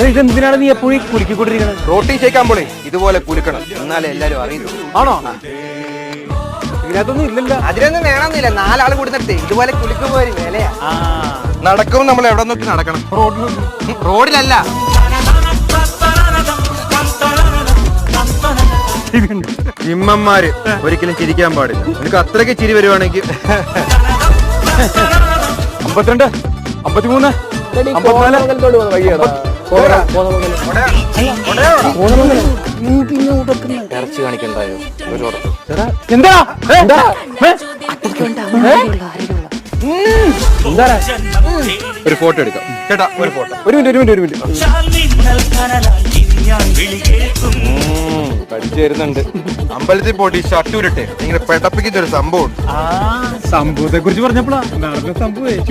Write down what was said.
ഇതെന്തിനാണ് നീ എപ്പോഴും കുലുക്കിക്കൊണ്ടിരിക്കുന്നത്? Protein shake ആകുമ്പോഴേ ഇതുപോലെ കുലുക്കണം, എന്നാലേ എല്ലാരും അറിയുള്ളൂ. ആണോ? ഇതിനകത്തൊന്നും ഇല്ലല്ലോ. അതിനൊന്നും വേണമെന്നില്ല, 4 ആൾ കൂടി നിർത്തി ഇതുപോലെ കുലുക്കുമ്പോ ഒരു വിലയാ. നടക്കും നമ്മൾ എവിടെ നോക്കി നടക്കണം? റോഡിലല്ല. ജിമ്മന്മാര് ഒരിക്കലും ചിരിക്കാൻ പാടില്ല. നിനക്ക് അത്രയ്ക്ക് ചിരി വരുവാണെങ്കിൽ 52, 53, 54. ഇറച്ചി കാണിക്കണ്ടായോ? എന്താ ഒരു ഫോട്ടോ എടുക്കാം ചേട്ടാ, ഒരു ഫോട്ടോ. ഒരു മിനിറ്റ്. പഠിച്ചു വരുന്നുണ്ട്. അമ്പലത്തിൽ പോയിട്ട് ഈ ഷർട്ട് ഉരുട്ടെ ഇങ്ങനെ പെടപ്പിക്കുന്ന ഒരു സംഭവം ഉണ്ട്. സംഭവത്തെ കുറിച്ച് പറഞ്ഞപ്പോഴാ സംഭവം